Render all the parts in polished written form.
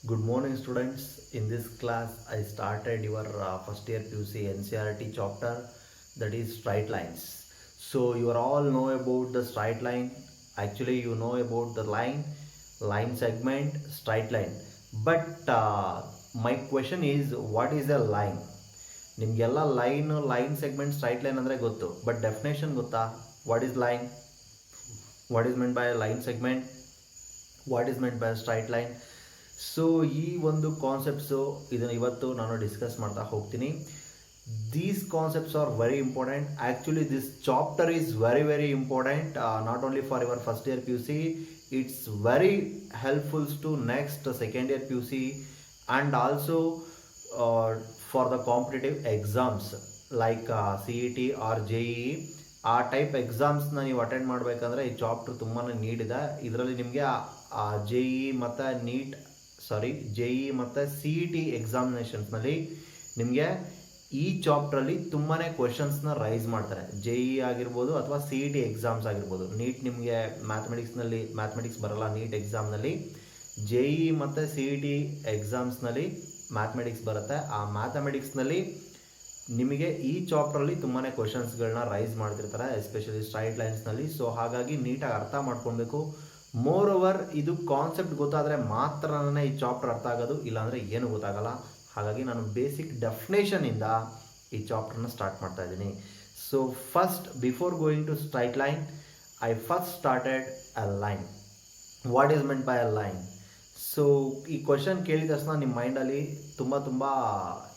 Good morning, students. In this class, I started your first year PUC NCRT chapter, that is straight lines. So you all know about the straight line. Actually, you know about the line segment, straight line. But my question is, what is a line? ನಿಮಗೆಲ್ಲ line segment straight line ಅಂದರೆ ಗೊತ್ತು, but definition ಗೊತ್ತಾ? What is line, what is meant by line segment, what is meant by straight line? So ಈ ಒಂದು concepts ಇದನ್ನು ಇವತ್ತು ನಾನು discuss ಮಾಡ್ತಾ ಹೋಗ್ತೀನಿ. These concepts are very important. Actually this chapter is very important, not only for your first year PUC, it's very helpfuls to next second year PUC and also for the competitive exams like CET or JEE. ಆ type ಎಕ್ಸಾಮ್ಸ್ನ ನೀವು attend ಮಾಡಬೇಕಂದ್ರೆ ಈ chapter ತುಂಬಾ ನೀಡಿದೆ. ಇದರಲ್ಲಿ ನಿಮಗೆ JEE ಮತ್ತು CET ಎಕ್ಸಾಮಿನೇಷನ್ಸ್ನಲ್ಲಿ ನಿಮಗೆ ಈ ಚಾಪ್ಟ್ರಲ್ಲಿ ತುಂಬಾ ಕ್ವೆಶನ್ಸ್ನ ರೈಸ್ ಮಾಡ್ತಾರೆ. JEE ಆಗಿರ್ಬೋದು ಅಥವಾ CET ಎಕ್ಸಾಮ್ಸ್ ಆಗಿರ್ಬೋದು. ನೀಟ್ ನಿಮಗೆ ಮ್ಯಾಥಮೆಟಿಕ್ಸ್ ಬರಲ್ಲ ನೀಟ್ ಎಕ್ಸಾಮ್ನಲ್ಲಿ. JEE ಮತ್ತು CET ಎಕ್ಸಾಮ್ಸ್ನಲ್ಲಿ ಮ್ಯಾಥಮೆಟಿಕ್ಸ್ ಬರುತ್ತೆ. ಆ ಮ್ಯಾಥಮೆಟಿಕ್ಸ್ನಲ್ಲಿ ನಿಮಗೆ ಈ ಚಾಪ್ಟ್ರಲ್ಲಿ ತುಂಬಾ ಕ್ವೆಶನ್ಸ್ಗಳನ್ನ ರೈಸ್ ಮಾಡ್ತಿರ್ತಾರೆ, ಎಸ್ಪೆಷಲಿ ಸ್ಟ್ರೈಟ್ ಲೈನ್ಸ್ನಲ್ಲಿ. ಸೊ ಹಾಗಾಗಿ ನೀಟಾಗಿ ಅರ್ಥ ಮಾಡ್ಕೊಬೇಕು. ಮೋರ್ ಓವರ್ ಇದು ಕಾನ್ಸೆಪ್ಟ್ ಗೊತ್ತಾದರೆ ಮಾತ್ರನೇ ಈ ಚಾಪ್ಟರ್ ಅರ್ಥ ಆಗೋದು, ಇಲ್ಲಾಂದರೆ ಏನು ಗೊತ್ತಾಗಲ್ಲ. ಹಾಗಾಗಿ ನಾನು ಬೇಸಿಕ್ ಡೆಫಿನೇಷನಿಂದ ಈ ಚಾಪ್ಟರ್ನ ಸ್ಟಾರ್ಟ್ ಮಾಡ್ತಾ ಇದ್ದೀನಿ. So first, before going to straight line, I first started a line. What is meant by a line? So ಈ ಕ್ವೆಶನ್ ಕೇಳಿದ ತಕ್ಷಣ ನಿಮ್ಮ ಮೈಂಡಲ್ಲಿ ತುಂಬ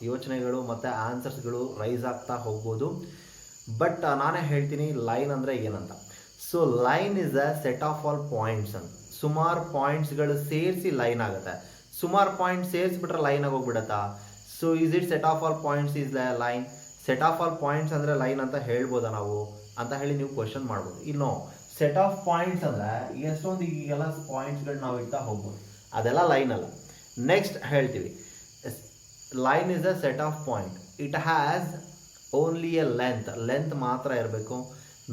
ಯೋಚನೆಗಳು ಮತ್ತು ಆನ್ಸರ್ಸ್ಗಳು ರೈಸ್ ಆಗ್ತಾ ಹೋಗ್ಬೋದು. ಬಟ್ ನಾನೇ ಹೇಳ್ತೀನಿ ಲೈನ್ ಅಂದರೆ ಏನಂತ. So line is a set of all points ಅಂತ. ಸುಮಾರು ಪಾಯಿಂಟ್ಸ್ಗಳು ಸೇರಿಸಿ ಲೈನ್ ಆಗುತ್ತೆ. ಸುಮಾರು ಪಾಯಿಂಟ್ಸ್ ಸೇರಿಸ್ಬಿಟ್ರೆ ಲೈನ್ ಆಗೋಗ್ಬಿಡತ್ತಾ? So is it set of all points is the line? Set of all points ಅಂದರೆ ಲೈನ್ ಅಂತ ಹೇಳ್ಬೋದಾ ನಾವು ಅಂತ ಹೇಳಿ ನೀವು ಕ್ವಶನ್ ಮಾಡ್ಬೋದು. ಇನ್ನು ಸೆಟ್ ಆಫ್ ಪಾಯಿಂಟ್ಸ್ ಅಂದರೆ ಎಷ್ಟೊಂದು ಈಗೆಲ್ಲ ಪಾಯಿಂಟ್ಸ್ಗಳು ನಾವು ಇಡ್ತಾ ಹೋಗ್ಬೋದು, ಅದೆಲ್ಲ ಲೈನ್ ಅಲ್ಲ. ನೆಕ್ಸ್ಟ್ ಹೇಳ್ತೀವಿ, line is a set of point. It has only a length ಮಾತ್ರ ಇರಬೇಕು.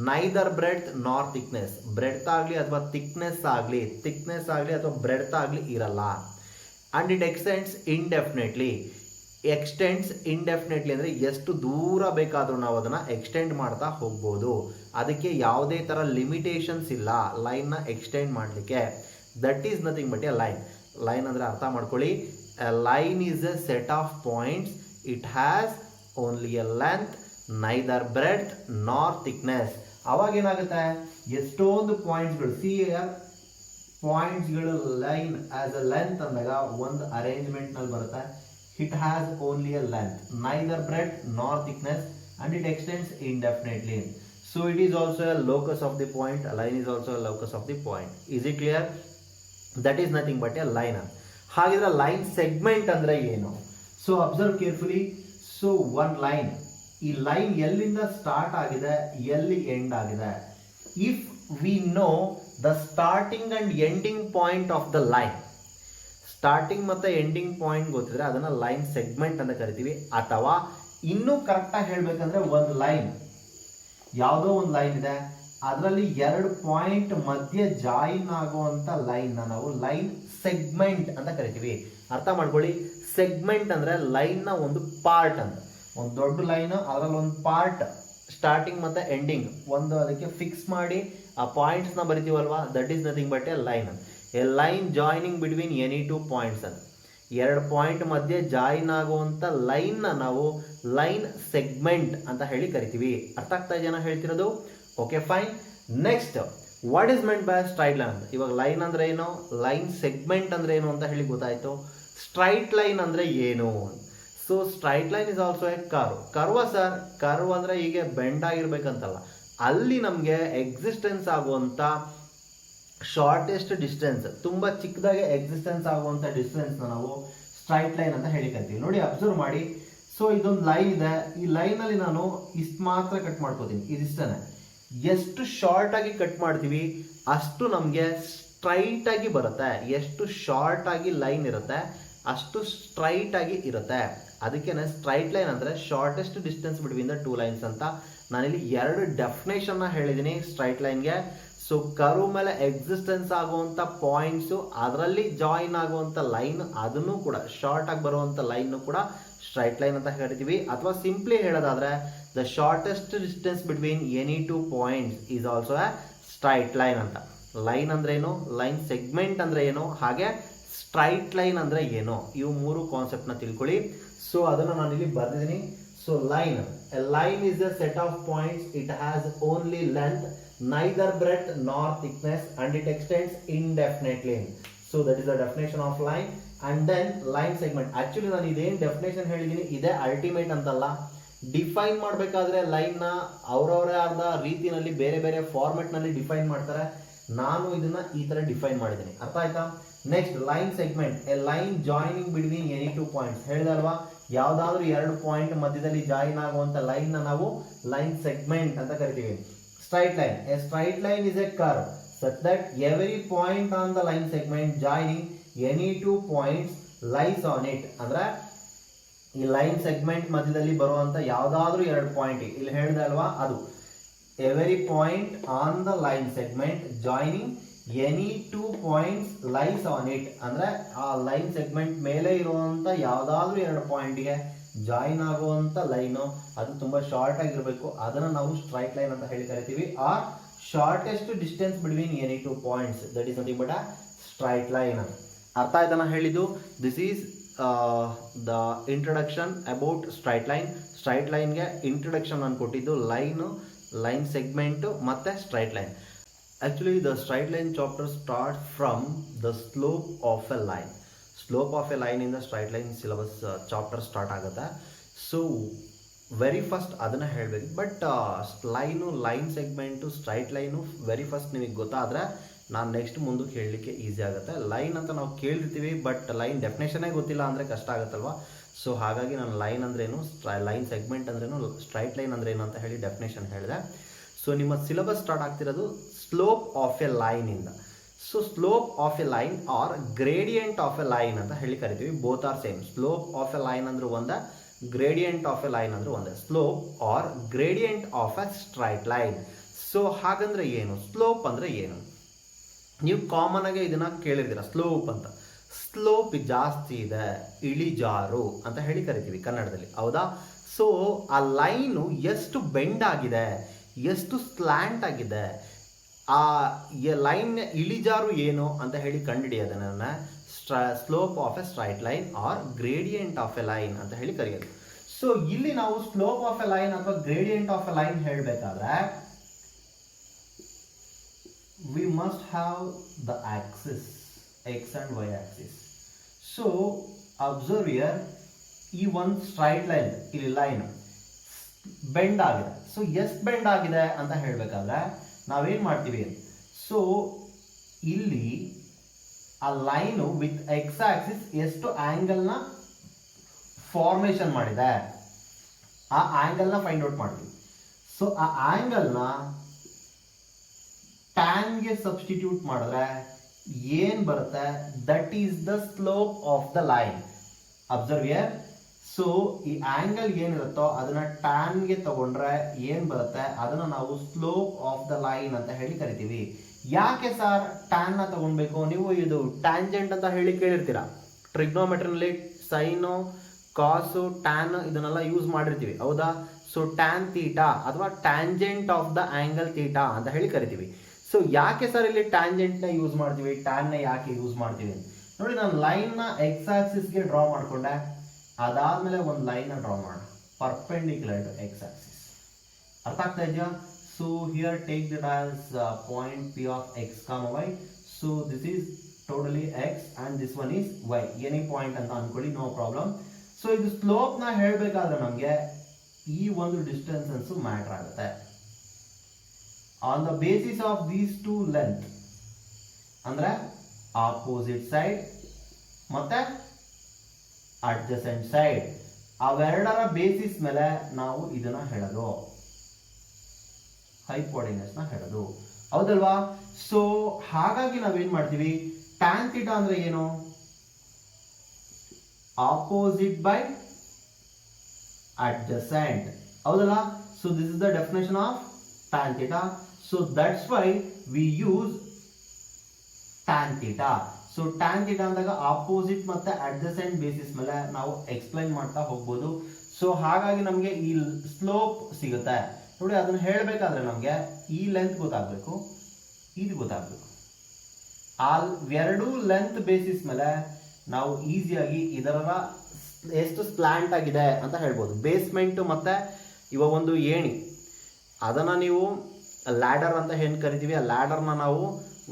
Neither breadth nor thickness. Breadth ಆಗಲಿ ಅಥವಾ ಥಿಕ್ನೆಸ್ ಆಗಲಿ ಅಥವಾ ಬ್ರೆಡ್ತ್ ಆಗಲಿ ಇರಲ್ಲ. ಆ್ಯಂಡ್ ಇಟ್ ಎಕ್ಸ್ಟೆಂಡ್ಸ್ ಇಂಡೆಫಿನೆಟ್ಲಿ ಅಂದರೆ ಎಷ್ಟು ದೂರ ಬೇಕಾದರೂ ನಾವು ಅದನ್ನು ಎಕ್ಸ್ಟೆಂಡ್ ಮಾಡ್ತಾ ಹೋಗ್ಬೋದು. ಅದಕ್ಕೆ ಯಾವುದೇ ಥರ ಲಿಮಿಟೇಷನ್ಸ್ ಇಲ್ಲ ಲೈನ್ನ ಎಕ್ಸ್ಟೆಂಡ್ ಮಾಡಲಿಕ್ಕೆ. That is nothing but a line. Line ಅಂದರೆ ಅರ್ಥ ಮಾಡ್ಕೊಳ್ಳಿ, a line is a set of points. It has only a length, neither breadth nor thickness. ಅವಾಗ ಏನಾಗುತ್ತೆ, ಎಷ್ಟೊಂದು ಪಾಯಿಂಟ್ಸ್ಗಳು ಪಾಯಿಂಟ್ಸ್ಗಳು ಲೈನ್ ಆಸ್ ಅ ಲೆಂತ್ ಅಂದಾಗ ಒಂದು ಅರೇಂಜ್ಮೆಂಟ್ನಲ್ಲಿ ಬರುತ್ತೆ. It has only a length, neither breadth nor thickness and it extends indefinitely. So it is also a locus of the point. Line is also a locus of the point. Is it clear? That is nothing but a line. ಹಾಗಿದ್ರೆ line segment ಅಂದರೆ ಏನು? So observe carefully. So one line, ಈ line ಎಲ್ಲಿಂದ start ಆಗಿದೆ, ಎಲ್ಲಿ end ಆಗಿದೆ. If we know the starting and ending point of the line, starting ಮತ್ತು ending point ಗೊತ್ತಿದ್ರೆ ಅದನ್ನು ಲೈನ್ ಸೆಗ್ಮೆಂಟ್ ಅಂತ ಕರಿತೀವಿ. ಅಥವಾ ಇನ್ನೂ ಕರೆಕ್ಟಾಗಿ ಹೇಳಬೇಕಂದ್ರೆ ಒಂದು ಲೈನ್, ಯಾವುದೋ ಒಂದು ಲೈನ್ ಇದೆ, ಅದರಲ್ಲಿ ಎರಡು ಪಾಯಿಂಟ್ ಮಧ್ಯೆ ಜಾಯಿನ್ ಆಗುವಂಥ ಲೈನ್ನ ನಾವು ಲೈನ್ ಸೆಗ್ಮೆಂಟ್ ಅಂತ ಕರಿತೀವಿ. ಅರ್ಥ ಮಾಡ್ಕೊಳ್ಳಿ, ಸೆಗ್ಮೆಂಟ್ ಅಂದರೆ ಲೈನ್ನ ಒಂದು ಪಾರ್ಟ್ ಅಂತ. ಒಂದು ದೊಡ್ಡ ಲೈನ್, ಅದರಲ್ಲಿ ಒಂದು ಪಾರ್ಟ್ ಸ್ಟಾರ್ಟಿಂಗ್ ಮತ್ತು ಎಂಡಿಂಗ್ ಒಂದು ಅದಕ್ಕೆ ಫಿಕ್ಸ್ ಮಾಡಿ ಆ ಪಾಯಿಂಟ್ಸ್ನ ಬರಿತೀವಲ್ವಾ, that is nothing but a line. A line joining between any two points ಅಂತ. ಎರಡು ಪಾಯಿಂಟ್ ಮಧ್ಯೆ ಜಾಯಿನ್ ಆಗುವಂಥ ಲೈನ್ನ ನಾವು ಲೈನ್ ಸೆಗ್ಮೆಂಟ್ ಅಂತ ಹೇಳಿ ಕರಿತೀವಿ. ಅರ್ಥ ಆಗ್ತಾ ಇದೆಯಾ ಹೇಳ್ತಿರೋದು? Okay, fine. Next, what is meant by straight line ಅಂತ. ಇವಾಗ ಲೈನ್ ಅಂದರೆ ಏನು, ಲೈನ್ ಸೆಗ್ಮೆಂಟ್ ಅಂದರೆ ಏನು ಅಂತ ಹೇಳಿ ಗೊತ್ತಾಯಿತು. ಸ್ಟ್ರೈಟ್ ಲೈನ್ ಅಂದರೆ ಏನು? So straight line is also A curve sir. Curve ಅಂದರೆ ಹೀಗೆ ಬೆಂಡ್ ಆಗಿರ್ಬೇಕಂತಲ್ಲ, ಅಲ್ಲಿ ನಮಗೆ ಎಕ್ಸಿಸ್ಟೆನ್ಸ್ ಆಗುವಂಥ ಶಾರ್ಟೆಸ್ಟ್ ಡಿಸ್ಟೆನ್ಸ್, ತುಂಬ ಚಿಕ್ಕದಾಗಿ ಎಕ್ಸಿಸ್ಟೆನ್ಸ್ ಆಗುವಂಥ ಡಿಸ್ಟೆನ್ಸ್ನ ನಾವು ಸ್ಟ್ರೈಟ್ ಲೈನ್ ಅಂತ ಹೇಳಿ ಕರಿತೀವಿ. ನೋಡಿ, ಅಬ್ಸರ್ವ್ ಮಾಡಿ. ಸೊ ಇದೊಂದು ಲೈನ್ ಇದೆ, ಈ ಲೈನಲ್ಲಿ ನಾನು ಇಷ್ಟು ಮಾತ್ರ ಕಟ್ ಮಾಡ್ಕೋತೀನಿ, ಇದಿಷ್ಟೇ. ಎಷ್ಟು ಶಾರ್ಟ್ ಆಗಿ ಕಟ್ ಮಾಡ್ತೀವಿ ಅಷ್ಟು ನಮಗೆ ಸ್ಟ್ರೈಟ್ ಆಗಿ ಬರುತ್ತೆ. ಎಷ್ಟು ಶಾರ್ಟ್ ಆಗಿ ಲೈನ್ ಇರುತ್ತೆ ಅಷ್ಟು ಸ್ಟ್ರೈಟ್ ಆಗಿ ಇರುತ್ತೆ. ಅದಕ್ಕೇನೆ ಸ್ಟ್ರೈಟ್ ಲೈನ್ ಅಂದರೆ shortest distance between the two lines ಅಂತ. ನಾನಿಲ್ಲಿ ಎರಡು ಡೆಫಿನೇಷನ್ನ ಹೇಳಿದ್ದೀನಿ ಸ್ಟ್ರೈಟ್ ಲೈನ್ಗೆ. ಸೊ ಕರ್ವ್ ಮೇಲೆ ಎಕ್ಸಿಸ್ಟೆನ್ಸ್ ಆಗುವಂತ ಪಾಯಿಂಟ್ಸ್, ಅದರಲ್ಲಿ ಜಾಯಿನ್ ಆಗುವಂತ ಲೈನ್, ಅದನ್ನು ಕೂಡ ಶಾರ್ಟ್ ಆಗಿ ಬರುವಂತ ಲೈನ್ ಕೂಡ ಸ್ಟ್ರೈಟ್ ಲೈನ್ ಅಂತ ಕರಿತೀವಿ. ಅಥವಾ ಸಿಂಪ್ಲಿ ಹೇಳೋದಾದ್ರೆ the shortest distance between any two points is also A straight line ಅಂತ. ಲೈನ್ ಅಂದ್ರೆ ಏನು, ಲೈನ್ ಸೆಗ್ಮೆಂಟ್ ಅಂದ್ರೆ ಏನು, ಹಾಗೆ ಸ್ಟ್ರೈಟ್ ಲೈನ್ ಅಂದ್ರೆ ಏನು, ಇವು ಮೂರು ಕಾನ್ಸೆಪ್ಟ್ ನ ತಿಳ್ಕೊಳ್ಳಿ. ಸೊ ಅದನ್ನು ನಾನು ಇಲ್ಲಿ ಬರ್ದಿದ್ದೀನಿ. So line, a line is a set of points, it has only length, neither breadth nor thickness, and it extends indefinitely. So that is the definition of line. And then line segment. Actually ನಾನು ಇದೇನು definition ಹೇಳಿದ್ದೀನಿ ಇದೇ ultimate ಅಂತಲ್ಲ. Define ಮಾಡಬೇಕಾದ್ರೆ line ನ ಅವರವರೇ ಆದ ರೀತಿಯಲ್ಲಿ ಬೇರೆ ಬೇರೆ ಫಾರ್ಮೆಟ್ ನಲ್ಲಿ ಡಿಫೈನ್ ಮಾಡ್ತಾರೆ. ನಾನು ಇದನ್ನ ಈ ತರ ಡಿಫೈನ್ ಮಾಡಿದ್ದೀನಿ, ಅರ್ಥ ಆಯ್ತಾ. Next line segment, a line joining between any two points. ಹೇಳಿದಲ್ವಾ, ಯಾವ್ದಾದ್ರು ಎರಡು ಪಾಯಿಂಟ್ ಮಧ್ಯದಲ್ಲಿ ಜಾಯಿನ್ ಆಗುವಂತ ಲೈನ್ ನ ನಾವು ಲೈನ್ ಸೆಗ್ಮೆಂಟ್ ಅಂತ ಕರಿತೀವಿ. Straight line. A straight line is a curve such that every point on the line segment joining any two points lies on it. ಅಂದ್ರೆ ಈ ಲೈನ್ ಸೆಗ್ಮೆಂಟ್ ಮಧ್ಯದಲ್ಲಿ ಬರುವಂತ ಯಾವ್ದಾದ್ರು ಎರಡು ಪಾಯಿಂಟ್ ಇಲ್ಲಿ ಹೇಳಿದೆ ಅಲ್ವಾ, ಅದು every point on the line segment joining any two points lies on it. ಅಂದ್ರೆ ಆ ಲೈನ್ ಸೆಗ್ಮೆಂಟ್ ಮೇಲೆ ಇರುವಂತ ಯಾವ್ದಾದ್ರು ಎರಡು ಪಾಯಿಂಟ್ಗೆ ಜಾಯಿನ್ ಆಗುವಂತ ಲೈನ್ ಅದು ತುಂಬಾ ಶಾರ್ಟ್ ಆಗಿರ್ಬೇಕು, ಅದನ್ನ ನಾವು ಸ್ಟ್ರೈಟ್ ಲೈನ್ ಅಂತ ಹೇಳಿ ಕರಿತೀವಿ. Or shortest distance between any two points, that is nothing but a straight line. ಅರ್ಥ ಆಯ್ತಾನ ಹೇಳಿದ್ದು. This is the introduction about straight line. Straight ಲೈನ್ಗೆ ಇಂಟ್ರೊಡಕ್ಷನ್ ನಾನು ಕೊಟ್ಟಿದ್ದು ಲೈನ್, ಲೈನ್ ಸೆಗ್ಮೆಂಟ್ ಮತ್ತೆ straight line. Actually the straight line chapter start from the slope of a line. Slope of a line ಇಂದ straight line syllabus chapter start ಆಗುತ್ತೆ. So very first ಅದನ್ನ ಹೇಳಬೇಕು. But line, line segment, straight line very first ನಿಮಗೆ ಗೊತ್ತಾದರೆ ನಾನು next ಮುಂದಕ್ಕೆ ಹೇಳಲಿಕ್ಕೆ easy ಆಗುತ್ತೆ. ಲೈನ್ ಅಂತ ನಾವು ಕೇಳಿರ್ತೀವಿ, ಬಟ್ ಲೈನ್ ಡೆಫಿನೇಷನೇ ಗೊತ್ತಿಲ್ಲ ಅಂದರೆ ಕಷ್ಟ ಆಗುತ್ತಲ್ವಾ. ಸೊ ಹಾಗಾಗಿ ನಾನು ಲೈನ್ ಅಂದ್ರೇನು, ಲೈನ್ ಸೆಗ್ಮೆಂಟ್ ಅಂದ್ರೇನು, ಸ್ಟ್ರೈಟ್ ಲೈನ್ ಅಂದ್ರೇನು ಅಂತ ಹೇಳಿ ಡೆಫಿನೇಷನ್ ಹೇಳಿದೆ. ಸೊ ನಿಮ್ಮ ಸಿಲೆಬಸ್ ಸ್ಟಾರ್ಟ್ ಆಗ್ತಿರೋದು ಸ್ಲೋಪ್ ಆಫ್ ಎ ಲೈನ್ ಇಂದ. So slope of a line or gradient of a line ಅಂತ ಹೇಳಿ ಕರಿತೀವಿ. Both are same. Slope of a line ಅಂದ್ರೆ ಒಂದೇ, ಗ್ರೇಡಿಯಂಟ್ ಆಫ್ ಎ ಲೈನ್ ಅಂದ್ರೆ ಒಂದೇ. Slope or gradient of a straight line. So ಹಾಗಂದ್ರೆ ಏನು, ಸ್ಲೋಪ್ ಅಂದ್ರೆ ಏನು? ನೀವು ಕಾಮನ್ ಆಗಿ ಇದನ್ನ ಕೇಳಿರ್ತೀರ, ಸ್ಲೋಪ್ ಅಂತ. ಸ್ಲೋಪ್ ಜಾಸ್ತಿ ಇದೆ, ಇಳಿಜಾರು ಅಂತ ಹೇಳಿ ಕರಿತೀವಿ ಕನ್ನಡದಲ್ಲಿ, ಹೌದಾ? ಸೊ ಆ ಲೈನು ಎಷ್ಟು ಬೆಂಡ್ ಆಗಿದೆ, ಎಷ್ಟು ಸ್ಲ್ಯಾಂಟ್ ಆಗಿದೆ, ಆ ಲೈನ್ ಇಳಿಜಾರು ಏನು ಅಂತ ಹೇಳಿ ಕಂಡುಹಿಡಿಯೋದನ್ನ slope of a straight line or gradient of a line ಅಂತ ಹೇಳಿ ಕರೆಯೋದು. ಸೊ ಇಲ್ಲಿ ನಾವು ಸ್ಲೋಪ್ ಆಫ್ ಎ ಲೈನ್ ಅಥವಾ ಗ್ರೇಡಿಯಂಟ್ ಆಫ್ ಎ ಲೈನ್ ಹೇಳಬೇಕಾದ್ರೆ we must have the axis x and y axis. So observe here, ಈ ಒಂದು straight line ಇಲ್ಲಿ ಲೈನ್ ಬೆಂಡ್ ಆಗಿದೆ. ಸೊ ಎಷ್ಟು ಬೆಂಡ್ ಆಗಿದೆ ಅಂತ ಹೇಳಬೇಕಾದ್ರೆ ನಾವೇನ್ ಮಾಡ್ತೀವಿ, ಸೊ ಇಲ್ಲಿ ಆ ಲೈನು ವಿತ್ ಎಕ್ಸ್ ಆಕ್ಸಿಸ್ ಎಷ್ಟು ಆಂಗಲ್ ನ ಫಾರ್ಮೇಶನ್ ಮಾಡಿದೆ ಆ ಆಂಗಲ್ ನ ಫೈಂಡ್ ಔಟ್ ಮಾಡ್ತೀವಿ. ಸೊ ಆ ಆಂಗಲ್ ನ ಟ್ಯಾನ್ ಗೆ ಸಬ್ಸ್ಟಿಟ್ಯೂಟ್ ಮಾಡಿದ್ರೆ ಏನ್ ಬರುತ್ತೆ, that is the slope of the line. Observe here. So ಈ ಆಂಗಲ್ ಏನಿರುತ್ತೋ ಅದನ್ನ ಟ್ಯಾನ್ ಗೆ ತಗೊಂಡ್ರೆ ಏನ್ ಬರುತ್ತೆ, ಅದನ್ನ ನಾವು ಸ್ಲೋಪ್ ಆಫ್ ದ ಲೈನ್ ಅಂತ ಹೇಳಿ ಕರಿತೀವಿ. ಯಾಕೆ ಸರ್ ಟ್ಯಾನ್ ನ ತಗೊಳ್ಬೇಕು? ನೀವು ಇದು ಟ್ಯಾಂಜೆಂಟ್ ಅಂತ ಹೇಳಿ ಕೇಳಿರ್ತೀರಾ. ಟ್ರಿಗ್ನೋಮೆಟ್ರಿನಲ್ಲಿ ಸೈನು, ಕಾಸು, ಟ್ಯಾನ್ ಇದನ್ನೆಲ್ಲ ಯೂಸ್ ಮಾಡಿರ್ತೀವಿ, ಹೌದಾ? ಸೊ ಟ್ಯಾನ್ ತೀಟಾ ಅಥವಾ tangent of the angle theta ಅಂತ ಹೇಳಿ ಕರಿತೀವಿ. ಸೊ ಯಾಕೆ ಸರ್ ಇಲ್ಲಿ ಟ್ಯಾಂಜೆಂಟ್ ನ ಯೂಸ್ ಮಾಡ್ತೀವಿ, ಟ್ಯಾನ್ ನ ಯಾಕೆ ಯೂಸ್ ಮಾಡ್ತೀವಿ ನೋಡಿ. ನಾನು ಲೈನ್ ನ ಎಕ್ಸ್ ಆಕ್ಸಿಸ್ ಗೆ ಡ್ರಾ ಮಾಡ್ಕೊಂಡೆ, ಅದಾದ್ಮೇಲೆ ಒಂದು ಲೈನ್ ನ ಡ್ರಾ ಮಾಡೋಣ ಪರ್ಪೆಂಡಿಕ್ಯುಲರ್ ಟು ಎಕ್ಸ್ ಆಕ್ಸಿಸ್. ಅರ್ಥ ಆಗ್ತಾ ಇದೆಯಾ? So here take that as point P of x comma y. So this is totally x and this one is y. Any point ಅಂತ ಅನ್ಕೊಳ್ಳಿ, ನೋ ಪ್ರಾಬ್ಲಮ್. ಸೊ ಇದು slope ನ ಹೇಳ್ಬೇಕಾದ್ರೆ ನಮ್ಗೆ ಈ ಒಂದು ಡಿಸ್ಟೆನ್ಸ್ ಮ್ಯಾಟರ್ ಆಗುತ್ತೆ. On the basis of these two length ಅಂದ್ರೆ ಆಪೋಸಿಟ್ ಸೈಡ್ ಮತ್ತೆ ಅಡ್ಜಸೆಂಟ್ ಸೈಡ್, ಅವೆರಡರ ಬೇಸಿಸ್ ಮೇಲೆ ನಾವು ಇದನ್ನ ಹೇಳೋದು, ಹೈಪೋಟೆನಸ್ ನ ಹೇಳೋದು, ಹೌದಲ್ವಾ? ಸೊ ಹಾಗಾಗಿ ನಾವೇನ್ ಮಾಡ್ತೀವಿ, ಟ್ಯಾನ್ ಥೀಟಾ ಅಂದ್ರೆ ಏನು, ಆಪೋಸಿಟ್ ಬೈ ಅಡ್ಜಸೆಂಟ್, ಹೌದಲ್ಲ? So this is the definition of tan theta. So that's why we use tan theta. So tan theta ಅಂದಾಗ ಆಪೋಸಿಟ್ ಮತ್ತೆ ಅಡ್ಜಸೆಂಟ್ ಬೇಸಿಸ್ ಮೇಲೆ ನಾವು ಎಕ್ಸ್ಪ್ಲೈನ್ ಮಾಡ್ತಾ ಹೋಗ್ಬೋದು. ಸೊ ಹಾಗಾಗಿ ನಮಗೆ ಈ ಸ್ಲೋಪ್ ಸಿಗುತ್ತೆ ನೋಡಿ. ಅದನ್ನ ಹೇಳಬೇಕಾದ್ರೆ ನಮಗೆ ಈ ಲೆಂತ್ ಗೊತ್ತಾಗಬೇಕು, ಇದು ಗೊತ್ತಾಗಬೇಕು. ಆ ಎರಡು ಲೆಂತ್ ಬೇಸಿಸ್ ಮೇಲೆ ನಾವು ಈಸಿಯಾಗಿ ಇದರ ಎಷ್ಟು ಸ್ಲ್ಯಾಂಟ್ ಆಗಿದೆ ಅಂತ ಹೇಳ್ಬೋದು. ಬೇಸ್ಮೆಂಟ್ ಮತ್ತೆ ಇವಾಗ ಒಂದು ಏಣಿ, ಅದನ್ನ ನೀವು ಲ್ಯಾಡರ್ ಅಂತ ಏನು ಕರಿತೀವಿ, ಆ ಲ್ಯಾಡರ್ನ ನಾವು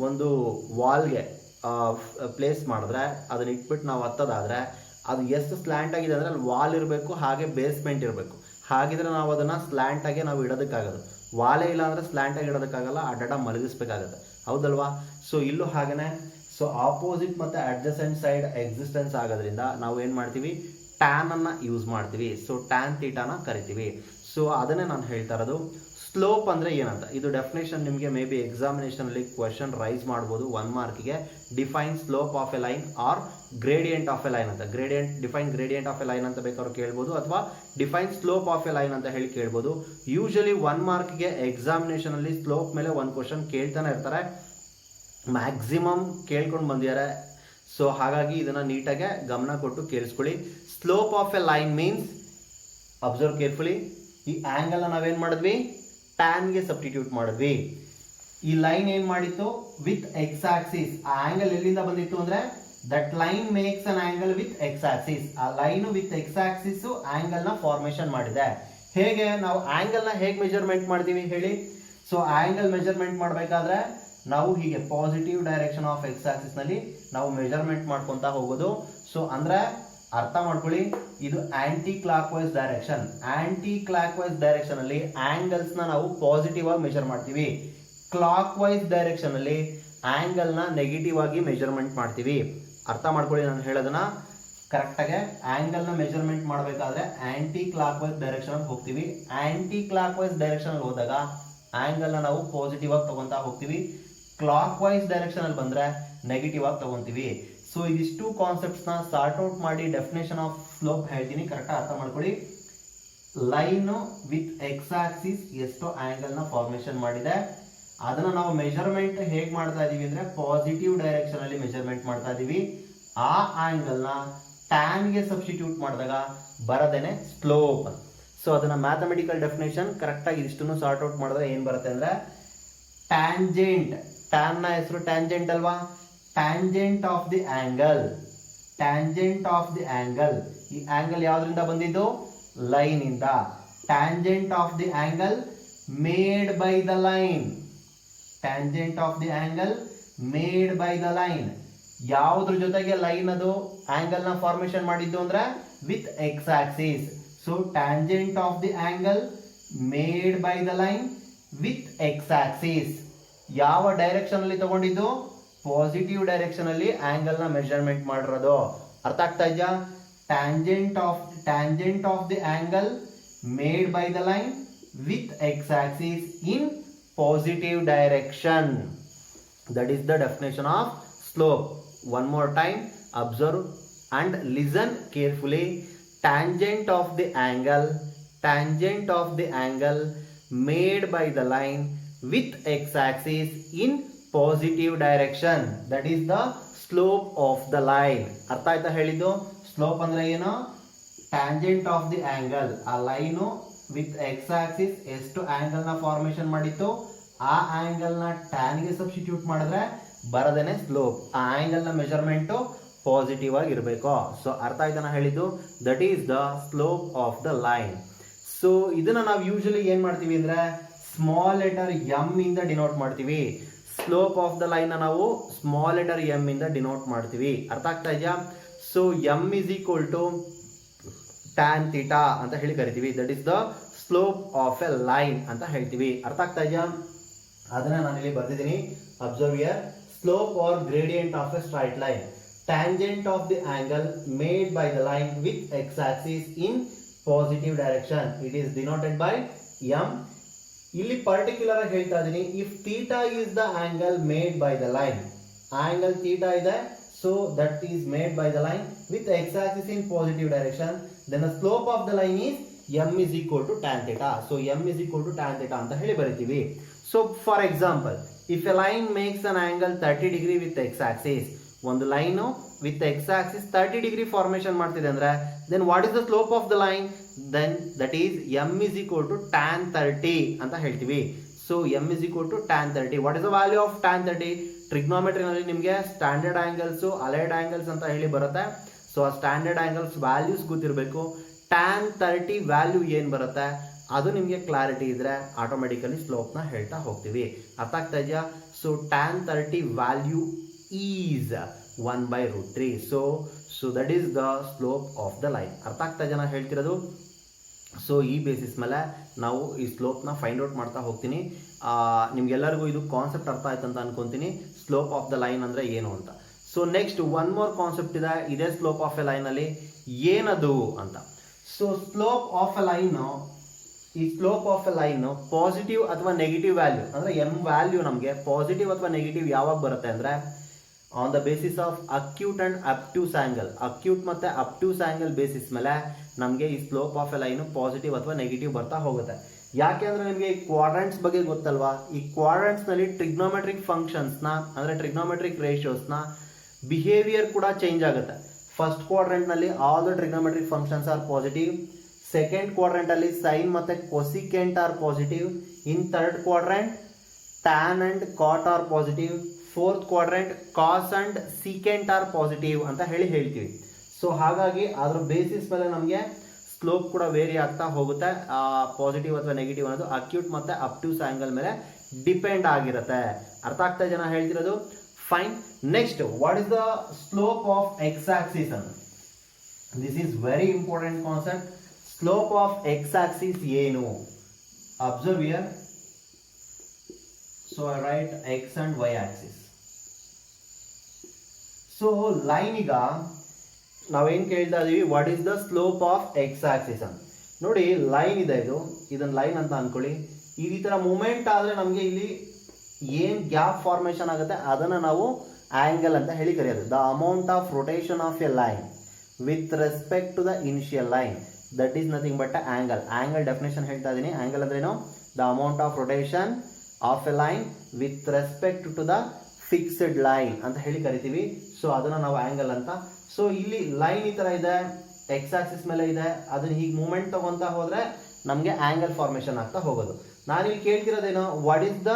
ಒಂದು ವಾಲ್ಗೆ ಪ್ಲೇಸ್ ಮಾಡಿದ್ರೆ ಅದನ್ನ ಇಟ್ಬಿಟ್ಟು ನಾವು ಹತ್ತೋದಾದ್ರೆ ಅದು ಎಷ್ಟು ಸ್ಲ್ಯಾಂಟ್ ಆಗಿದೆ ಅಂದರೆ ಅಲ್ಲಿ ವಾಲ್ ಇರಬೇಕು, ಹಾಗೆ ಬೇಸ್ಮೆಂಟ್ ಇರಬೇಕು. ಹಾಗಿದ್ರೆ ನಾವು ಅದನ್ನು ಸ್ಲ್ಯಾಂಟ್ ಆಗಿ ನಾವು ಇಡೋದಕ್ಕಾಗೋದು. ವಾಲೇ ಇಲ್ಲ ಅಂದರೆ ಸ್ಲ್ಯಾಂಟ್ ಆಗಿ ಇಡೋದಕ್ಕಾಗಲ್ಲ, ಅಡ್ಡ ಮಲಗಿಸ್ಬೇಕಾಗತ್ತೆ, ಹೌದಲ್ವಾ? ಸೊ ಇಲ್ಲೂ ಹಾಗೇನೆ. ಸೊ ಆಪೋಸಿಟ್ ಮತ್ತೆ ಅಡ್ಜಸೆಂಟ್ ಸೈಡ್ ಎಕ್ಸಿಸ್ಟೆನ್ಸ್ ಆಗೋದ್ರಿಂದ ನಾವು ಏನು ಮಾಡ್ತೀವಿ, ಟ್ಯಾನ್ ಅನ್ನ ಯೂಸ್ ಮಾಡ್ತೀವಿ. ಸೊ ಟ್ಯಾನ್ ಥೀಟಾನ ಕರಿತೀವಿ. ಸೊ ಅದನ್ನೇ ನಾನು ಹೇಳ್ತಾ ಇರೋದು. ಸ್ಲೋಪ್ ಅಂದ್ರೆ ಏನಂತ, ಇದು ಡೆಫಿನೇಷನ್ ನಿಮಗೆ ಮೇ ಬಿ ಎಕ್ಸಾಮಿನೇಷನ್ ಅಲ್ಲಿ ಕ್ವಶನ್ ರೈಸ್ ಮಾಡ್ಬೋದು 1 ಮಾರ್ಕ್ಗೆ. Define slope of a line or gradient of a line ಅಂತ. Define gradient of a line ಅಂತ ಬೇಕಾದ್ರೂ ಕೇಳ್ಬೋದು, ಅಥವಾ define slope of a line ಅಂತ ಹೇಳಿ ಕೇಳ್ಬೋದು. ಯೂಶಲಿ 1 ಮಾರ್ಕ್ಗೆ ಎಕ್ಸಾಮಿನೇಷನ್ ಅಲ್ಲಿ ಸ್ಲೋಪ್ ಮೇಲೆ ಒಂದು ಕ್ವಶನ್ ಕೇಳ್ತಾನೆ ಇರ್ತಾರೆ, ಮ್ಯಾಕ್ಸಿಮಮ್ ಕೇಳ್ಕೊಂಡು ಬಂದಿದ್ದಾರೆ. ಸೊ ಹಾಗಾಗಿ ಇದನ್ನ ನೀಟಾಗಿ ಗಮನ ಕೊಟ್ಟು ಕೇಳಿಸ್ಕೊಳ್ಳಿ. Slope of a line means, observe carefully, ಈ ಆಂಗಲ್ ನಾವೇನ್ ಮಾಡಿದ್ವಿ, ಟ್ಯಾನ್ಗೆ ಸಬ್ಸ್ಟಿಟ್ಯೂಟ್ ಮಾಡಿದ್ವಿ. ಈ ಲೈನ್ ಏನ್ ಮಾಡಿತ್ತು, ವಿತ್ ಎಕ್ಸ್ ಆಕ್ಸಿಸ್. ಆ ಆಂಗಲ್ ಎಲ್ಲಿಂದ ಬಂದಿತ್ತು ಅಂದ್ರೆ that line makes an angle with x axis. ಆ line with x axis angle ನ ಫಾರ್ಮೇಶನ್ ಮಾಡಿದೆ. ಹೇಗೆ ನಾವು ಆಂಗಲ್ ನ ಹೇಗೆ ಮೆಜರ್ಮೆಂಟ್ ಮಾಡ್ತೀವಿ ಹೇಳಿ? ಸೊ ಆಂಗಲ್ ಮೆಜರ್ಮೆಂಟ್ ಮಾಡಬೇಕಾದ್ರೆ ನಾವು ಹೀಗೆ positive direction of x Axis ನಲ್ಲಿ ನಾವು ಮೆಜರ್ಮೆಂಟ್ ಮಾಡ್ಕೊಂತ ಹೋಗೋದು. ಸೊ ಅಂದ್ರೆ ಅರ್ಥ ಮಾಡ್ಕೊಳ್ಳಿ, ಇದು aunty clock wise direction. Aunty clock wise direction ಅಲ್ಲಿ ಆಂಗಲ್ಸ್ ನ ನಾವು ಪಾಸಿಟಿವ್ ಆಗಿ ಮೆಜರ್ ಮಾಡ್ತೀವಿ. ಕ್ಲಾಕ್ ವೈಸ್ ಡೈರೆಕ್ಷನ್ ಅಲ್ಲಿ ಆಂಗಲ್ ನ ನೆಗೆಟಿವ್ ಆಗಿ ಮೆಜರ್ಮೆಂಟ್ ಮಾಡ್ತೀವಿ. ಅರ್ಥ ಮಾಡ್ಕೊಳ್ಳಿ ನಾನು ಹೇಳೋದನ್ನ ಕರೆಕ್ಟ್ ಆಗಿ. ಆಂಗಲ್ ನ ಮೆಜರ್ಮೆಂಟ್ ಮಾಡಬೇಕಾದ್ರೆ ಆಂಟಿ ಕ್ಲಾಕ್ ವೈಸ್ ಡೈರೆಕ್ಷನ್ ಅಲ್ಲಿ ಹೋಗ್ತೀವಿ. ಆಂಟಿ ಕ್ಲಾಕ್ ವೈಸ್ ಡೈರೆಕ್ಷನ್ ಅಲ್ಲಿ ಹೋದಾಗ ಆಂಗಲ್ ನ ನಾವು ಪಾಸಿಟಿವ್ ಆಗಿ ತಗೊಂತಾ ಹೋಗ್ತೀವಿ. ಕ್ಲಾಕ್ ವೈಸ್ ಡೈರೆಕ್ಷನ್ ಅಲ್ಲಿ ಬಂದ್ರೆ ನೆಗೆಟಿವ್ ಆಗಿ ತಗೊಂತೀವಿ. ಸೊ ಇದಿಷ್ಟು ಕಾನ್ಸೆಪ್ಟ್ಸ್ ನ ಸಾರ್ಟ್ ಔಟ್ ಮಾಡಿ ಡೆಫಿನೇಷನ್ ಆಫ್ ಸ್ಲೋಪ್ ಹೇಳ್ತೀನಿ, ಕರೆಕ್ಟ್ ಅರ್ಥ ಮಾಡ್ಕೊಳ್ಳಿ. ಲೈನ್ ವಿತ್ ಎಕ್ಸ್ ಆಕ್ಸಿಸ್ ಎಷ್ಟು ಆಂಗಲ್ ನ ಫಾರ್ಮೇಶನ್ ಮಾಡಿದೆ, ಅದನ್ನ ನಾವು ಮೆಜರ್ಮೆಂಟ್ ಹೇಗ್ ಮಾಡ್ತಾ ಇದೀವಿ ಅಂದ್ರೆ ಪಾಸಿಟಿವ್ ಡೈರೆಕ್ಷನ್ ಅಲ್ಲಿ ಮೆಜರ್ಮೆಂಟ್ ಮಾಡ್ತಾ ಇದೀವಿ. ಆ ಆಂಗಲ್ ನ ಟ್ಯಾನ್ ಗೆ ಸಬ್ಸ್ಟಿಟ್ಯೂಟ್ ಮಾಡಿದಾಗ ಬರದೇನೆ ಸ್ಲೋಪ್. ಸೊ ಅದನ್ನ ಮ್ಯಾಥಮೆಟಿಕಲ್ ಡೆಫಿನೇಷನ್ ಕರೆಕ್ಟ್ ಆಗಿ ಇಷ್ಟನ್ನು ಸಾರ್ಟ್ ಔಟ್ ಮಾಡಿದ್ರೆ ಏನ್ ಬರುತ್ತೆ ಅಂದ್ರೆ ಟ್ಯಾಂಜೆಂಟ್. ಟ್ಯಾನ್ ನ ಹೆಸರು ಟ್ಯಾಂಜೆಂಟ್ ಅಲ್ವಾ? Tangent of the angle. Tangent of the angle. ಈ ಆಂಗಲ್ ಯಾವ್ದ್ರಿಂದ ಬಂದಿದ್ದು? ಲೈನ್ ಇಂದ. Tangent of the angle made by the line. Tangent of the angle made by the line. ಯಾವುದ್ರ ಜೊತೆಗೆ ಲೈನ್ ಅದು ಆಂಗಲ್ ನ ಫಾರ್ಮೇಶನ್ ಮಾಡಿದ್ದು ಅಂದ್ರೆ with x Axis. So tangent of the angle made by the line with x Axis. ಯಾವ direction ಅಲ್ಲಿ ತಗೊಂಡಿದ್ದು? Positive direction ಅಲ್ಲಿ ಆಂಗಲ್ ನ ಮೆಜರ್ಮೆಂಟ್ ಮಾಡಿರೋದು. ಅರ್ಥ ಆಗ್ತಾ ಇದೆಯಾ? Tangent of the angle made by the line with x Axis in positive direction. That is the definition of slope. One more time, observe and listen carefully. Tangent of the angle made by the line with x-axis in positive direction, that is the slope of the line. ಅರ್ಥ ಆಯ್ತಾ ಹೇಳಿದ್ದು? Slope ಅಂದ್ರೆ ಏನು? Tangent of the angle, ಆ line with x axis ಎಷ್ಟು angle ನ formation ಮಾಡಿತ್ತು, ಆ ಆಂಗಲ್ ನ ಟ್ಯಾನ್ ಗೆ ಸಬ್ಸ್ಟಿಟ್ಯೂಟ್ ಮಾಡಿದ್ರೆ ಬರದೇನೆ ಸ್ಲೋಪ್. ಆ ಆಂಗಲ್ ನ ಮೆಜರ್ಮೆಂಟ್ ಪಾಸಿಟಿವ್ ಆಗಿ ಇರಬೇಕು. ಸೊ ಅರ್ಥ ಆಯ್ತಾನ ಹೇಳಿದ್ದು? That is the slope of the line. So ಇದನ್ನ ನಾವು ಯೂಶಲಿ ಏನ್ ಮಾಡ್ತೀವಿ ಅಂದ್ರೆ ಸ್ಮಾಲ್ ಲೆಟರ್ ಎಂ ಇಂದ ಡಿನೋಟ್ ಮಾಡ್ತೀವಿ. ಸ್ಲೋಪ್ ಆಫ್ ದ ಲೈನ್ ನಾವು ಸ್ಮಾಲ್ ಲೆಟರ್ ಎಂ ಇಂದ ಡಿನೋಟ್ ಮಾಡ್ತೀವಿ. ಅರ್ಥ ಆಗ್ತಾ ಇದೆಯಾ? So m is equal to tan theta ಅಂತ ಹೇಳಿ ಕರಿತೀವಿ. That is the slope of a line ಅಂತ ಹೇಳ್ತೀವಿ. ಅರ್ಥ ಆಗ್ತಾ ಇದೆಯಾ? ಅದನ್ನ ನಾನು ಇಲ್ಲಿ ಬರ್ತಿದ್ದೀನಿ. Observe here. Slope or gradient of a straight line. Tangent of the angle made by the line with x-axis in positive direction. It is denoted by m. ಇಲ್ಲಿ ಪರ್ಟಿಕ್ಯುಲರ್ ಆಗಿ ಹೇಳ್ತಾ ಇದೀನಿ. If theta is the angle made by the line, angle theta ಇದೆ, so that is made by the line with x-axis in positive direction, then the slope of the line is m is equal to tan theta. So m is equal to tan theta ಅಂತ ಹೇಳಿ ಬರೀತೀವಿ. So for example, if a line makes an angle 30 degree with x axis, ಒಂದು line with x axis 30 degree formation ಮಾಡ್ತಿದೆ ಅಂದ್ರೆ then what is the slope of the line, then that is m is equal to tan 30 ಅಂತ ಹೇಳ್ತೀವಿ. ಸೊ m is equal to tan 30. What is the value of tan 30? ಟ್ರಿಗ್ನೋಮೆಟ್ರಿನಲ್ಲಿ ನಿಮಗೆ standard angles, allied angles ಅಂತ ಹೇಳಿ ಬರುತ್ತೆ. So ಆ standard angles values ಗೊತ್ತಿರಬೇಕು. tan 30 ವ್ಯಾಲ್ಯೂ ಏನು ಬರುತ್ತೆ ಅದು ನಿಮಗೆ ಕ್ಲಾರಿಟಿ ಇದ್ರೆ ಆಟೋಮೆಟಿಕಲಿ ಸ್ಲೋಪ್ನ ಹೇಳ್ತಾ ಹೋಗ್ತೀವಿ. ಅರ್ಥ ಆಗ್ತಾ ಇದೆಯಾ? So tan 30 value is 1/√3. So that is the slope of the line. ಅರ್ಥ ಆಗ್ತಾ ಇದೆಯಾ ನಾನು ಹೇಳ್ತಿರೋದು? ಸೊ ಈ ಬೇಸಿಸ್ ಮೇಲೆ ನಾವು ಈ ಸ್ಲೋಪ್ನ ಫೈಂಡ್ ಔಟ್ ಮಾಡ್ತಾ ಹೋಗ್ತೀನಿ. ನಿಮ್ಗೆಲ್ಲರಿಗೂ ಇದು ಕಾನ್ಸೆಪ್ಟ್ ಅರ್ಥ ಆಯ್ತು ಅಂತ ಅನ್ಕೊಂತೀನಿ, ಸ್ಲೋಪ್ ಆಫ್ ದ ಲೈನ್ ಅಂದರೆ ಏನು ಅಂತ. So next one more concept ಇದೆ ಇದೇ ಸ್ಲೋಪ್ ಆಫ್ ಎ ಲೈನಲ್ಲಿ, ಏನದು ಅಂತ. So slope of a line, ಈ slope of a line positive ಅಥವಾ ನೆಗೆಟಿವ್ ವ್ಯಾಲ್ಯೂ ಅಂದರೆ ಎಮ್ ವ್ಯಾಲ್ಯೂ ನಮಗೆ ಪಾಸಿಟಿವ್ ಅಥವಾ ನೆಗೆಟಿವ್ ಯಾವಾಗ ಬರುತ್ತೆ ಅಂದರೆ on the basis of acute and obtuse angle. Acute ಮತ್ತು ಅಬ್ಟ್ಯೂಸ್ ಆಂಗಲ್ ಬೇಸಿಸ್ ಮೇಲೆ ನಮಗೆ ಈ slope of a line positive ಅಥವಾ ನೆಗೆಟಿವ್ ಬರ್ತಾ ಹೋಗುತ್ತೆ. ಯಾಕೆ ಅಂದರೆ ನಿಮಗೆ ಈ ಕ್ವಾಡ್ರೆಂಟ್ಸ್ ಬಗ್ಗೆ ಗೊತ್ತಲ್ವಾ? ಈ ಕ್ವಾಡ್ರೆಂಟ್ಸ್ನಲ್ಲಿ ಟ್ರಿಗ್ನೋಮೆಟ್ರಿಕ್ ಫಂಕ್ಷನ್ಸ್ನ ಅಂದರೆ ಟ್ರಿಗ್ನೋಮೆಟ್ರಿಕ್ ರೇಷಿಯೋಸ್ನ ಬಿಹೇವಿಯರ್ ಕೂಡ ಚೇಂಜ್ ಆಗುತ್ತೆ. ಫಸ್ಟ್ ಕ್ವಾಡ್ರೆಂಟ್ನಲ್ಲಿ all the trigonometric functions are positive. Second ಕ್ವಾಡ್ರೆಂಟಲ್ಲಿ ಸೈನ್ ಮತ್ತು cosecant are positive. In third quadrant tan and cot are positive. Fourth quadrant cos and secant are positive ಅಂತ ಹೇಳ್ತೀವಿ. ಸೊ ಹಾಗಾಗಿ ಅದ್ರ ಬೇಸಿಸ್ ಮೇಲೆ ನಮಗೆ ಸ್ಲೋಪ್ ಕೂಡ ವೇರಿ ಆಗ್ತಾ ಹೋಗುತ್ತೆ. ಪಾಸಿಟಿವ್ ಅಥವಾ ನೆಗೆಟಿವ್ ಅನ್ನೋದು ಅಕ್ಯೂಟ್ ಮತ್ತು ಅಬ್ಟ್ಯೂಸ್ ಆಂಗಲ್ ಮೇಲೆ ಡಿಪೆಂಡ್ ಆಗಿರುತ್ತೆ. ಅರ್ಥ ಆಗ್ತಾ ಜನ ಹೇಳ್ತಿರೋದು? Fine. Next, what is the slope of x axis ಅಂತ. This is very important concept. Slope of x axis ಏನು? Observe here. So I write x and y axis. So line ಈಗ ನಾವೇನ್ ಕೇಳ್ತಾ ಇದೀವಿ, what is the slope of x axis ಅಂತ. ನೋಡಿ line ಇದೆ, ಇದನ್ನ ಲೈನ್ ಅಂತ ಅನ್ಕೊಳ್ಳಿ. ಈ ತರ ಮೂಮೆಂಟ್ ಆದ್ರೆ ನಮಗೆ ಇಲ್ಲಿ ಏನ್ ಗ್ಯಾಪ್ ಫಾರ್ಮೇಶನ್ ಆಗುತ್ತೆ ಅದನ್ನ ನಾವು ಆಂಗಲ್ ಅಂತ ಹೇಳಿ ಕರೆಯೋದು. The amount of rotation of a line with respect to the initial line, that is nothing but angle. Angle definition ಹೇಳ್ತಾ ಇದೀನಿ. ಆಂಗಲ್ ಅಂದ್ರೇನು? The amount of rotation of a line with respect to the fixed line ಅಂತ ಹೇಳಿ ಕರಿತೀವಿ. So ಅದನ್ನ ನಾವು angle ಅಂತ. So ಇಲ್ಲಿ ಲೈನ್ ಈ ತರ ಇದೆ, ಎಕ್ಸ್ ಆಕ್ಸಿಸ್ ಮೇಲೆ ಇದೆ, ಅದನ್ನ ಹೀಗೆ ಮೂವ್ಮೆಂಟ್ ತಗೊಂತ ಹೋದ್ರೆ ನಮಗೆ ಆಂಗಲ್ ಫಾರ್ಮೇಶನ್ ಆಗ್ತಾ ಹೋಗೋದು. ನಾನು ಇಲ್ಲಿ ಕೇಳ್ತಿರೋದೇನು, what is the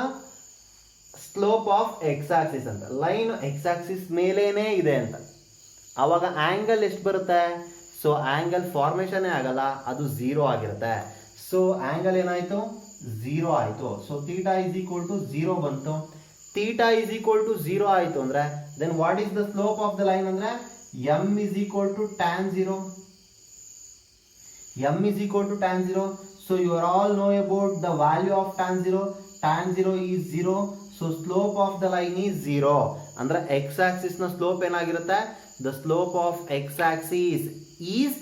slope of x axis ಅಂತ. ಲೈನ್ ಎಕ್ಸ್ ಆಕ್ಸಿಸ್ ಮೇಲೇನೆ ಇದೆ ಅಂತ, ಅವಾಗ ಆಂಗಲ್ ಎಷ್ಟು ಬರುತ್ತೆ? ಸೊ ಆಂಗಲ್ ಫಾರ್ಮೇಶನ್ ಆಗಲ್ಲ, ಅದು 0 ಆಗಿರುತ್ತೆ. ಸೊ ಆಂಗಲ್ ಏನಾಯ್ತು? 0 ಆಯ್ತು. So theta is equal to 0 ಬಂತು. ಥೀಟಾ ಇಸ್ ಈಕ್ವಲ್ ಟು 0 ಆಯ್ತು ಅಂದ್ರೆ then what is the slope of the line ಅಂದ್ರೆ m is equal to tan 0. m is equal to tan 0. So you are all know about the value of tan 0. Tan 0 is 0. So slope of the line is 0. ಅಂದ್ರೆ x axis ನ slope ಏನಾಗಿರುತ್ತೆ? The slope of x axis is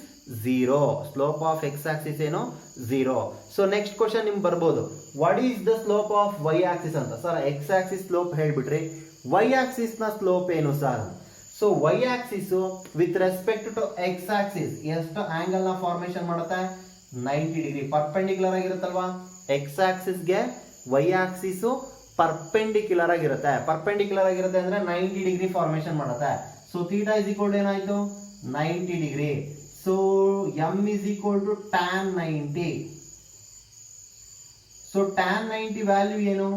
0. Slope of x axis ಏನು? 0. So next question ನಿಮ್ಗೆ ಬರ್ಬೋದು, what is the slope of y axis ಅಂತ. Sir x axis slope ಹೇಳ್ಬಿಟ್ರಿ, y axis ನ slope ಏನು sir? So y axis with respect to x axis ಎಷ್ಟು angle ನ formation ಮಾಡುತ್ತೆ? 90 ಡಿಗ್ರಿ ಪರ್ಪೆಂಡಿಕ್ಯುಲರ್ ಆಗಿರುತ್ತಲ್ವಾ? ಎಕ್ಸ್ ಆಕ್ಸಿಸ್ಗೆ ವೈ ಆಕ್ಸಿಸ್ ಪರ್ಪೆಂಡಿಕ್ಯುಲರ್ ಆಗಿರುತ್ತೆ. ಪರ್ಪೆಂಡಿಕ್ಯುಲರ್ ಆಗಿರುತ್ತೆ ಅಂದ್ರೆ 90 ಡಿಗ್ರಿ ಫಾರ್ಮೇಶನ್ ಮಾಡುತ್ತೆ. So theta is equal to ಏನಾಯ್ತು? 90 degree. So m is equal to tan 90. So tan 90 value ಏನು?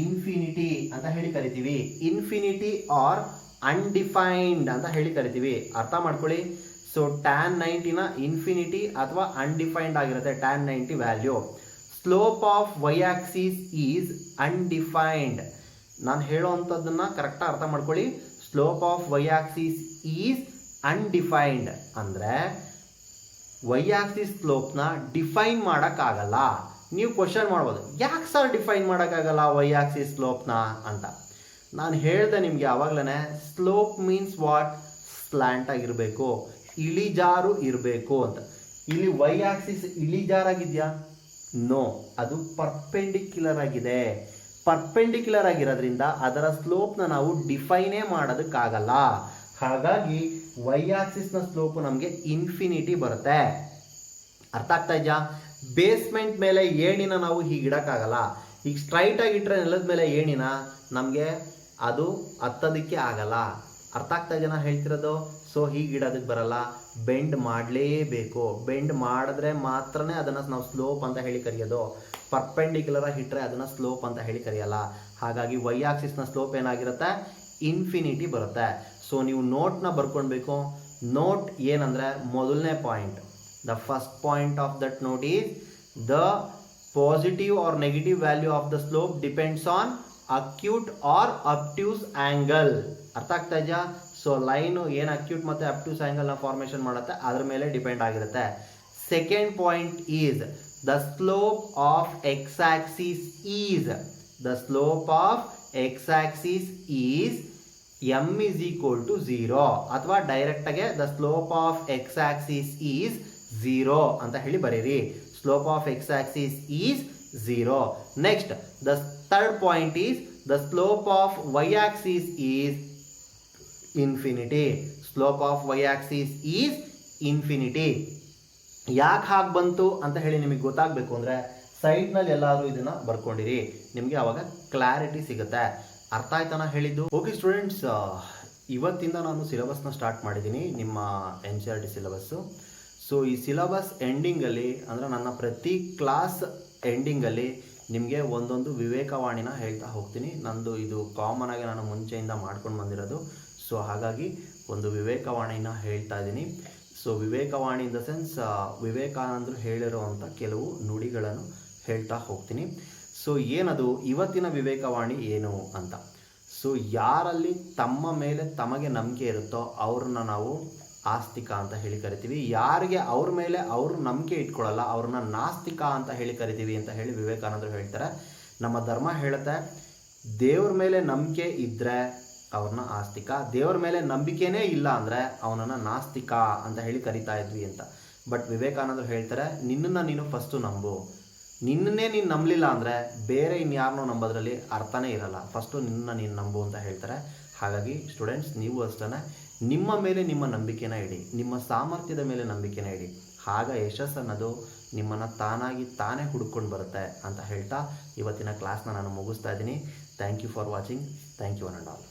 ಇನ್ಫಿನಿಟಿ ಅಂತ ಹೇಳಿ ಕರಿತೀವಿ. ಇನ್ಫಿನಿಟಿ ಆರ್ ಅನ್ಡಿಫೈನ್ಡ್ ಅಂತ ಹೇಳಿ ಕರಿತೀವಿ. ಅರ್ಥ ಮಾಡ್ಕೊಳ್ಳಿ. ಸೊ ಟ್ಯಾನ್ 90 ನ ಇನ್ಫಿನಿಟಿ ಅಥವಾ ಅನ್ಡಿಫೈನ್ಡ್ ಆಗಿರುತ್ತೆ tan 90 value. Slope of y axis is undefined. ನಾನು ಹೇಳೋವಂಥದ್ದನ್ನ ಕರೆಕ್ಟ್ ಅರ್ಥ ಮಾಡ್ಕೊಳ್ಳಿ. Slope of y axis is undefined ಅಂದ್ರೆ ವೈ ಆಕ್ಸಿಸ್ ಸ್ಲೋಪ್ನ ಡಿಫೈನ್ ಮಾಡೋಕ್ಕಾಗಲ್ಲ. ನೀವು ಕ್ವಶನ್ ಮಾಡ್ಬೋದು, ಯಾಕೆ ಸರ್ ಡಿಫೈನ್ ಮಾಡೋಕ್ಕಾಗಲ್ಲ ವೈ ಆಕ್ಸಿಸ್ ಸ್ಲೋಪ್ನ ಅಂತ. ನಾನು ಹೇಳ್ದೆ ನಿಮಗೆ ಆವಾಗಲೇ, ಸ್ಲೋಪ್ ಮೀನ್ಸ್ ವಾಟ್? ಸ್ಲ್ಯಾಂಟ್ ಆಗಿರಬೇಕು, ಇಳಿಜಾರು ಇರಬೇಕು ಅಂತ. ಇಲ್ಲಿ ವೈ ಆಕ್ಸಿಸ್ ಇಳಿಜಾರಾಗಿದೆಯಾ? ನೋ, ಅದು ಪರ್ಪೆಂಡಿಕ್ಯುಲರ್ ಆಗಿದೆ. ಪರ್ಪೆಂಡಿಕ್ಯುಲರ್ ಆಗಿರೋದ್ರಿಂದ ಅದರ ಸ್ಲೋಪ್ನ ನಾವು ಡಿಫೈನೇ ಮಾಡೋದಕ್ಕಾಗಲ್ಲ. ಹಾಗಾಗಿ ವೈ ಆಕ್ಸಿಸ್ನ ಸ್ಲೋಪ್ ನಮಗೆ ಇನ್ಫಿನಿಟಿ ಬರುತ್ತೆ. ಅರ್ಥ ಆಗ್ತಾ ಇದೆಯಾ? ಬೇಸ್ಮೆಂಟ್ ಮೇಲೆ ಏಣಿನ ನಾವು ಹೀಗಿಡಕ್ಕಾಗಲ್ಲ. ಈಗ ಸ್ಟ್ರೈಟ್ ಆಗಿಟ್ರೆ ನೆಲದ ಮೇಲೆ ಏಣಿನ ನಮಗೆ ಅದು ಹತ್ತೋದಕ್ಕೆ ಆಗಲ್ಲ. ಅರ್ಥ ಆಗ್ತಾ ಇದೆಯಾ ಹೇಳ್ತಿರೋದು? ಸೊ ಹೀಗಿಡೋದಕ್ಕೆ ಬರಲ್ಲ, ಬೆಂಡ್ ಮಾಡಲೇಬೇಕು. ಬೆಂಡ್ ಮಾಡಿದ್ರೆ ಮಾತ್ರನೇ ಅದನ್ನು ನಾವು ಸ್ಲೋಪ್ ಅಂತ ಹೇಳಿ ಕರೆಯೋದು. ಪರ್ಪೆಂಡಿಕ್ಯುಲರ್ ಇಟ್ಟರೆ ಅದನ್ನು ಸ್ಲೋಪ್ ಅಂತ ಹೇಳಿ ಕರೆಯಲ್ಲ. ಹಾಗಾಗಿ ವೈ ಆಕ್ಸಿಸ್ನ ಸ್ಲೋಪ್ ಏನಾಗಿರುತ್ತೆ? ಇನ್ಫಿನಿಟಿ ಬರುತ್ತೆ. ಸೊ ನೀವು ನೋಟ್ನ ಬರ್ಕೊಳ್ಬೇಕು. ನೋಟ್ ಏನಂದರೆ ಮೊದಲನೇ point, the first point of that note is the positive or negative value of the slope depends on acute or obtuse angle. ಅರ್ಥ ಆಗ್ತಾ ಇದೆಯಾ? ಸೊ ಲೈನು ಏನು ಅಕ್ಯೂಟ್ ಮತ್ತು ಅಬ್ಟ್ಯೂಸ್ ಆ್ಯಂಗಲ್ನ ಫಾರ್ಮೇಷನ್ ಮಾಡುತ್ತೆ ಅದ್ರ ಮೇಲೆ ಡಿಪೆಂಡ್ ಆಗಿರುತ್ತೆ. Second point is the slope of x axis is, the slope of x axis is m is equal to 0, ಅಥವಾ ಡೈರೆಕ್ಟಾಗೆ the slope of x axis is 0 ಅಂತ ಹೇಳಿ ಬರೀರಿ. Slope of x axis is 0. Next the third point is the slope of y axis is infinity. Slope of y axis is infinity. ಯಾಕೆ ಹಾಗೆ ಬಂತು ಅಂತ ಹೇಳಿ ನಿಮಗೆ ಗೊತ್ತಾಗಬೇಕು ಅಂದರೆ ಸೈಡ್ನಲ್ಲಿ ಎಲ್ಲಾದರೂ ಇದನ್ನು ಬರ್ಕೊಂಡಿರಿ, ನಿಮಗೆ ಅವಾಗ ಕ್ಲಾರಿಟಿ ಸಿಗುತ್ತೆ. ಅರ್ಥ ಆಯ್ತಾನ ಹೇಳಿದ್ದು? ಓಕೆ ಸ್ಟೂಡೆಂಟ್ಸ್, ಇವತ್ತಿಂದ ನಾನು ಸಿಲೆಬಸ್ನ ಸ್ಟಾರ್ಟ್ ಮಾಡಿದ್ದೀನಿ, ನಿಮ್ಮ NCERT ಸಿಲೆಬಸ್ಸು. ಸೊ ಈ ಸಿಲೆಬಸ್ ಎಂಡಿಂಗಲ್ಲಿ ಅಂದರೆ ನನ್ನ ಪ್ರತಿ ಕ್ಲಾಸ್ ಎಂಡಿಂಗಲ್ಲಿ ನಿಮಗೆ ಒಂದೊಂದು ವಿವೇಕವಾಣಿನ ಹೇಳ್ತಾ ಹೋಗ್ತೀನಿ. ನಂದು ಇದು ಕಾಮನ್ ಆಗಿ ನಾನು ಮುಂಚೆಯಿಂದ ಮಾಡ್ಕೊಂಡು ಬಂದಿರೋದು. ಸೊ ಹಾಗಾಗಿ ಒಂದು ವಿವೇಕವಾಣಿನ ಹೇಳ್ತಾ ಇದ್ದೀನಿ. So Vivekavani in the sense ವಿವೇಕಾನಂದರು ಹೇಳಿರುವಂಥ ಕೆಲವು ನುಡಿಗಳನ್ನು ಹೇಳ್ತಾ ಹೋಗ್ತೀನಿ. ಸೊ ಏನದು ಇವತ್ತಿನ ವಿವೇಕವಾಣಿ ಏನು ಅಂತ? ಸೊ ಯಾರಲ್ಲಿ ತಮ್ಮ ಮೇಲೆ ತಮಗೆ ನಂಬಿಕೆ ಇರುತ್ತೋ ಅವ್ರನ್ನ ನಾವು ಆಸ್ತಿಕ ಅಂತ ಹೇಳಿ ಕರಿತೀವಿ. ಯಾರಿಗೆ ಅವ್ರ ಮೇಲೆ ಅವರು ನಂಬಿಕೆ ಇಟ್ಕೊಳ್ಳಲ್ಲ ಅವ್ರನ್ನ ನಾಸ್ತಿಕ ಅಂತ ಹೇಳಿ ಕರಿತೀವಿ ಅಂತ ಹೇಳಿ ವಿವೇಕಾನಂದರು ಹೇಳ್ತಾರೆ. ನಮ್ಮ ಧರ್ಮ ಹೇಳುತ್ತೆ ದೇವ್ರ ಮೇಲೆ ನಂಬಿಕೆ ಇದ್ದರೆ ಅವ್ರನ್ನ ಆಸ್ತಿಕ, ದೇವ್ರ ಮೇಲೆ ನಂಬಿಕೆನೇ ಇಲ್ಲ ಅಂದರೆ ಅವನನ್ನು ನಾಸ್ತಿಕ ಅಂತ ಹೇಳಿ ಕರಿತಾ ಇದ್ವಿ ಅಂತ. ಬಟ್ ವಿವೇಕಾನಂದರು ಹೇಳ್ತಾರೆ ನಿನ್ನನ್ನು ನೀನು ಫಸ್ಟು ನಂಬು. ನಿನ್ನನ್ನೇ ನೀನು ನಂಬಲಿಲ್ಲ ಅಂದರೆ ಬೇರೆ ಇನ್ಯಾರನ್ನೋ ನಂಬೋದ್ರಲ್ಲಿ ಅರ್ಥನೇ ಇರಲ್ಲ. ಫಸ್ಟು ನಿನ್ನ ನೀನು ನಂಬು ಅಂತ ಹೇಳ್ತಾರೆ. ಹಾಗಾಗಿ ಸ್ಟೂಡೆಂಟ್ಸ್, ನೀವು ಅಷ್ಟೇ ನಿಮ್ಮ ಮೇಲೆ ನಿಮ್ಮ ನಂಬಿಕೆನ ಇಡಿ, ನಿಮ್ಮ ಸಾಮರ್ಥ್ಯದ ಮೇಲೆ ನಂಬಿಕೆನ ಇಡಿ. ಆಗ ಯಶಸ್ಸು ಅನ್ನೋದು ನಿಮ್ಮನ್ನು ತಾನೇ ಹುಡ್ಕೊಂಡು ಬರುತ್ತೆ ಅಂತ ಹೇಳ್ತಾ ಇವತ್ತಿನ ಕ್ಲಾಸ್ನ ನಾನು ಮುಗಿಸ್ತಾ ಇದ್ದೀನಿ. Thank you for watching. Thank you one and all.